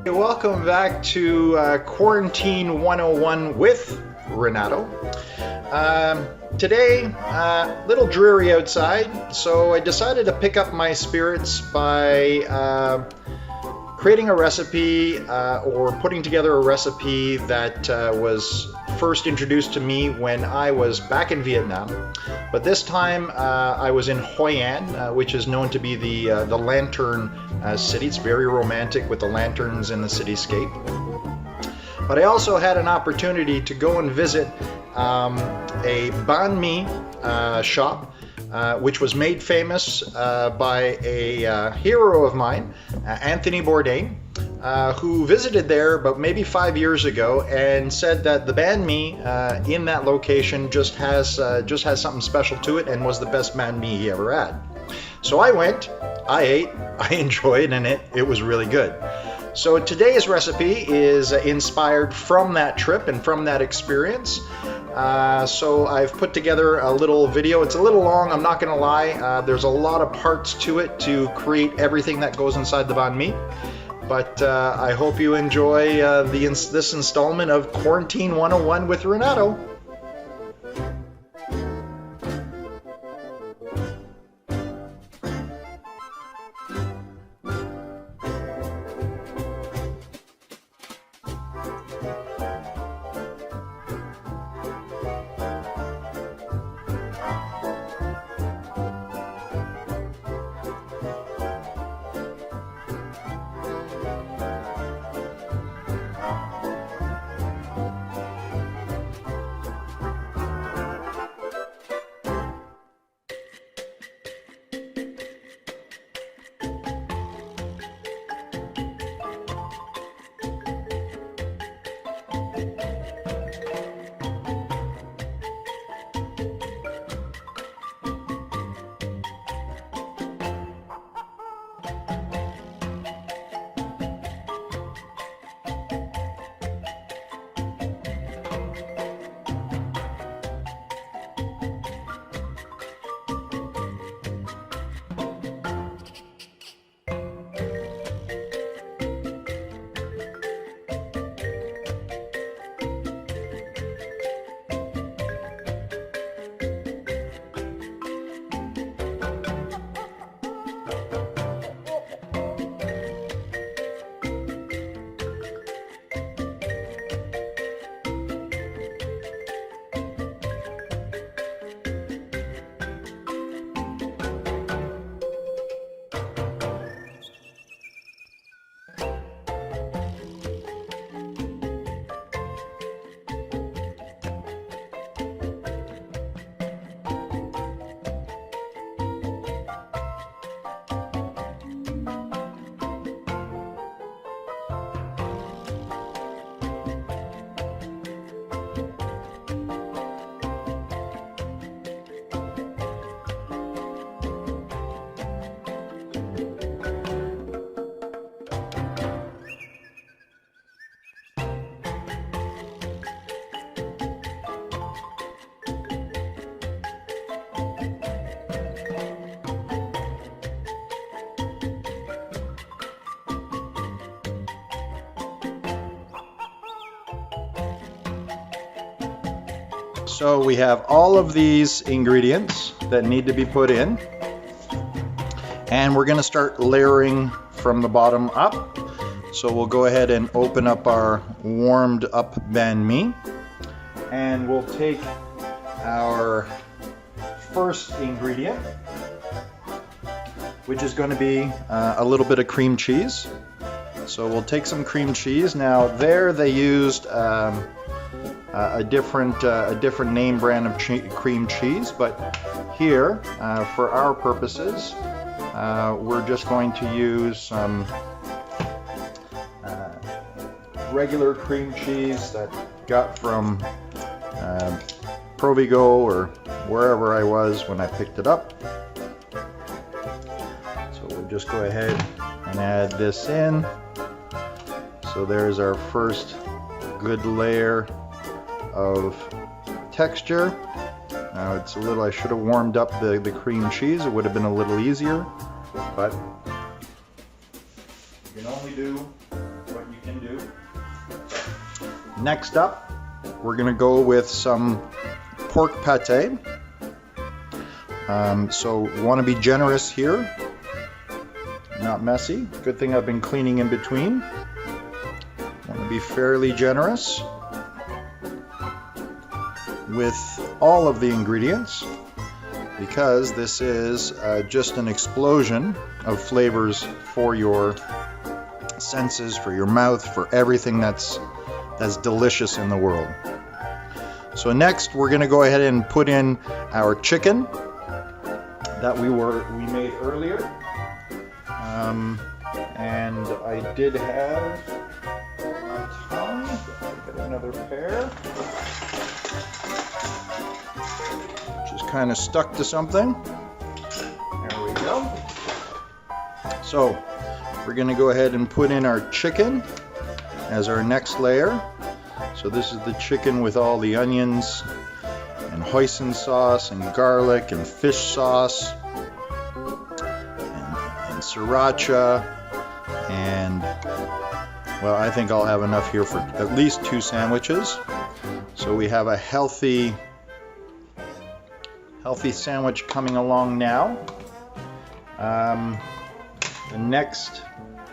Welcome back to Quarantine 101 with Renato. Today, a little dreary outside, so I decided to pick up my spirits by creating a recipe or putting together a recipe that was first introduced to me when I was back in Vietnam. But this time I was in Hoi An, which is known to be the lantern city. It's very romantic with the lanterns in the cityscape. But I also had an opportunity to go and visit a Banh Mi shop, which was made famous by a hero of mine, Anthony Bourdain, who visited there about maybe 5 years ago and said that the Banh Mi in that location just has something special to it and was the best Banh Mi he ever had. So I went, I ate, I enjoyed, and it was really good. So today's recipe is inspired from that trip and from that experience. So I've put together a little video. It's a little long, I'm not gonna lie. There's a lot of parts to it to create everything that goes inside the Banh Mi. But I hope you enjoy this installment of Quarantine 101 with Renato. So we have all of these ingredients that need to be put in, and we're going to start layering from the bottom up. So we'll go ahead and open up our warmed up banh mi, and we'll take our first ingredient, which is going to be a little bit of cream cheese. So we'll take some cream cheese. Now there they used a different name brand of cream cheese, but here for our purposes we're just going to use some regular cream cheese that got from Provigo or wherever I was when I picked it up. So we'll just go ahead and add this in. So there's our first good layer of texture. It's a little, I should have warmed up the cream cheese. It would have been a little easier, but you can only do what you can do. Next up, we're going to go with some pork pate. So want to be generous here, not messy. Good thing I've been cleaning in between. Want to be fairly generous with all of the ingredients, because this is just an explosion of flavors for your senses, for your mouth, for everything that's delicious in the world. So next we're going to go ahead and put in our chicken that we made earlier, and I did have my tongs. I'll get another pair, which is kind of stuck to something. There we go. So we're going to go ahead and put in our chicken as our next layer. So this is the chicken with all the onions and hoisin sauce and garlic and fish sauce and sriracha, and well, I think I'll have enough here for at least 2 sandwiches. So we have a healthy sandwich coming along now. The next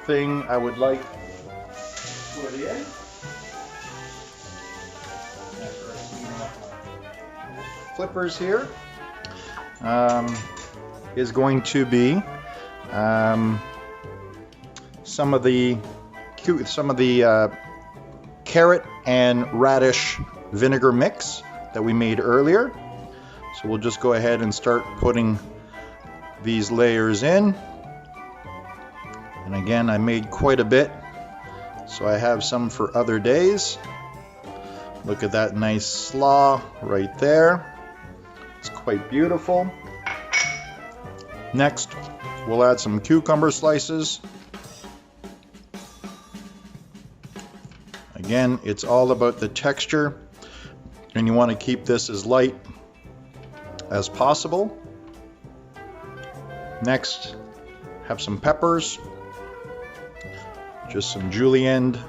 thing I would like to put in, flippers here, is going to be some of the carrot and radish vinegar mix that we made earlier. So we'll just go ahead and start putting these layers in. And again, I made quite a bit, so I have some for other days. Look at that nice slaw right there. It's quite beautiful. Next, we'll add some cucumber slices. Again, it's all about the texture, and you want to keep this as light as possible. Next, have some peppers, just some julienne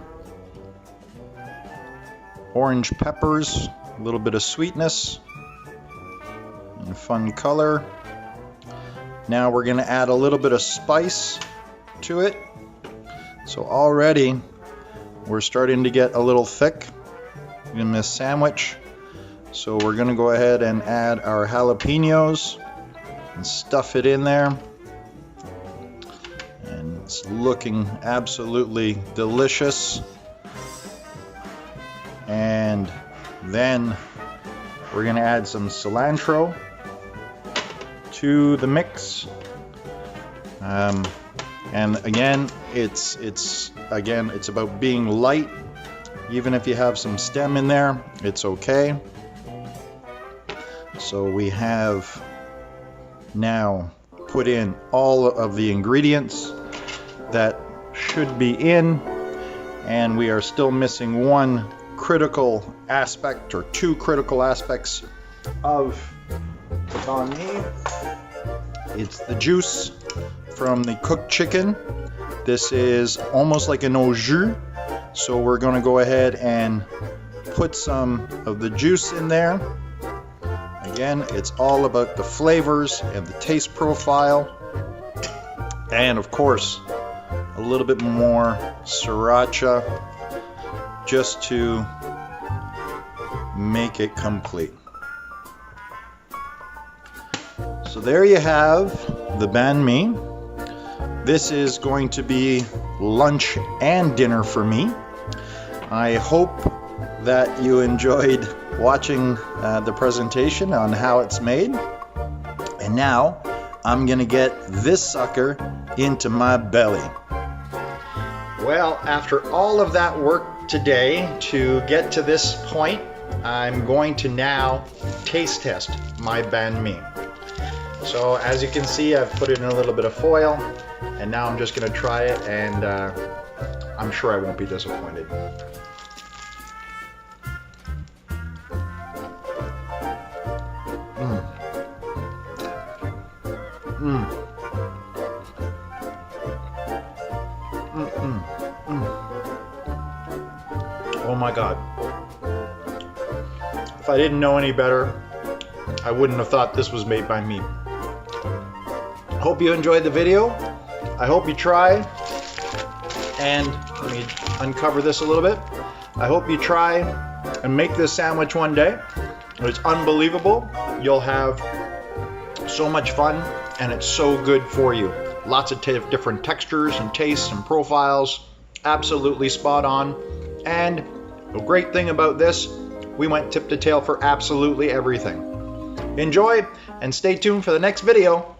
orange peppers, a little bit of sweetness and fun color. Now we're going to add a little bit of spice to it. So already we're starting to get a little thick in this sandwich. So we're going to go ahead and add our jalapenos and stuff it in there. And it's looking absolutely delicious. And then we're going to add some cilantro to the mix. And again, it's about being light. Even if you have some stem in there, it's okay. So we have now put in all of the ingredients that should be in, and we are still missing one critical aspect, or 2 critical aspects of the banh mi. It's the juice from the cooked chicken. This is almost like an au jus, so we're going to go ahead and put some of the juice in there. Again, it's all about the flavors and the taste profile, and of course a little bit more sriracha just to make it complete. So there you have the banh mi. This is going to be lunch and dinner for me. I hope that you enjoyed watching the presentation on how it's made. And now I'm gonna get this sucker into my belly. Well, after all of that work today to get to this point, I'm going to now taste test my banh mi. So as you can see, I've put it in a little bit of foil, and now I'm just going to try it, and I'm sure I won't be disappointed. Oh my God. If I didn't know any better, I wouldn't have thought this was made by me. Hope you enjoyed the video. I hope you try, and let me uncover this a little bit. I hope you try and make this sandwich one day. It's unbelievable. You'll have so much fun, and it's so good for you. Lots of different textures and tastes and profiles. Absolutely spot on. And the great thing about this, we went tip to tail for absolutely everything. Enjoy, and stay tuned for the next video.